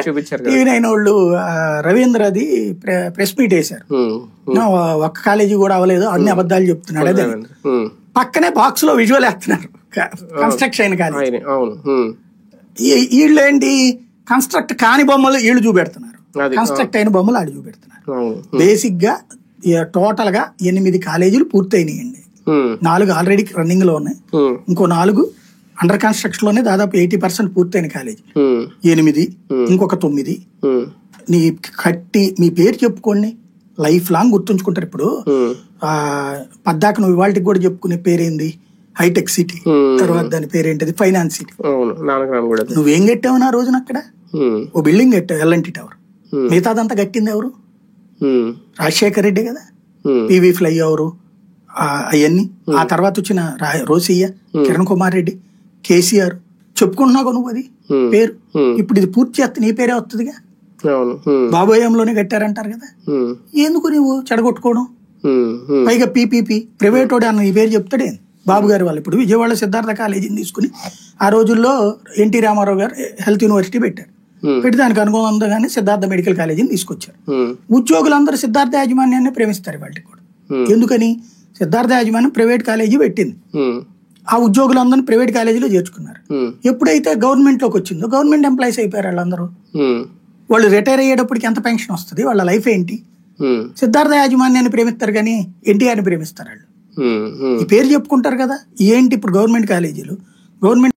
చూపించారు. టీవీ 9 వాళ్ళు రవీంద్రది press meet వేశారు. ఒక్క కాలేజీ కూడా అవ్వలేదు, అన్ని అబద్ధాలు చెప్తున్నాడు. అదే పక్కనే బాక్స్ లో విజువల్ వేస్తున్నారు, కన్స్ట్రక్ట్ అయిన కాలేజీ. వీళ్ళు ఏంటి, కన్స్ట్రక్ట్ కాని బొమ్మలు వీళ్ళు చూపెడుతున్నారు, కన్స్ట్రక్ట్ అయిన బొమ్మలు ఆడు చూపెడుతున్నారు. బేసిక్ గా టోటల్ గా 8 కాలేజీలు పూర్తయినాయండి. 4 ఆల్రెడీ రన్నింగ్ లో ఉన్నాయి, ఇంకో 4 అండర్ కన్స్ట్రక్షన్ లోనే దాదాపు 80% పూర్తయిన కాలేజీ. 8, ఇంకొక 9 నీ కట్టి మీ పేరు చెప్పుకోండి, లైఫ్ లాంగ్ గుర్తుంచుకుంటారు. ఇప్పుడు పద్దాక నువ్వు ఇవాళకి కూడా చెప్పుకునే పేరేంది, హైటెక్ సిటీ. తర్వాత దాని పేరేంటిది, ఫైనాన్స్ సిటీ. నువ్వేం కట్టావు నా రోజున అక్కడ? ఓ బిల్డింగ్ కట్టావు, ఎల్ఎన్టీ టవర్. మిగతాదంతా కట్టింది ఎవరు? రాజశేఖర రెడ్డి కదా. పివి ఫ్లై ఎవరు అవన్నీ. ఆ తర్వాత వచ్చిన రోసయ్య, కిరణ్ కుమార్ రెడ్డి, కేసీఆర్. చెప్పుకుంటున్నావు నువ్వు అది పేరు. ఇప్పుడు ఇది పూర్తి చేస్తే నీ పేరే వస్తుందిగా. బాబోయంలోనే కట్టారంటారు కదా, ఎందుకు నువ్వు చెడగొట్టుకోవడం? పైగా పీపీపీ ప్రైవేట్ వాడు అన్న ఈ పేరు చెప్తాడే బాబు గారి వాళ్ళు. ఇప్పుడు విజయవాడ సిద్ధార్థ కాలేజీని తీసుకుని ఆ రోజుల్లో ఎన్టీ రామారావు గారు హెల్త్ యూనివర్సిటీ పెట్టారు. పెట్టి దానికి అనుగుణంగానే సిద్ధార్థ మెడికల్ కాలేజీని తీసుకొచ్చారు. ఉద్యోగులందరూ సిద్ధార్థ యాజమాన్యాన్ని ప్రేమిస్తారు వాళ్ళకి కూడా. ఎందుకని? సిద్ధార్థ యాజమాన్యం ప్రైవేట్ కాలేజీ పెట్టింది, ఆ ఉద్యోగులందరూ ప్రైవేట్ కాలేజీలో చేర్చుకున్నారు. ఎప్పుడైతే గవర్నమెంట్ లోకి వచ్చిందో గవర్నమెంట్ ఎంప్లాయీస్ అయిపోయారు వాళ్ళందరూ. వాళ్ళు రిటైర్ అయ్యేటప్పటికి ఎంత పెన్షన్ వస్తుంది, వాళ్ళ లైఫ్ ఏంటి? సిద్ధార్థ యాజమాన్యాన్ని ప్రేమిస్తారు కానీ ఎన్టీఆర్ని ప్రేమిస్తారు వాళ్ళు. ఈ పేరు చెప్పుకుంటారు కదా. ఏంటి ఇప్పుడు గవర్నమెంట్ కాలేజీలు, గవర్నమెంట్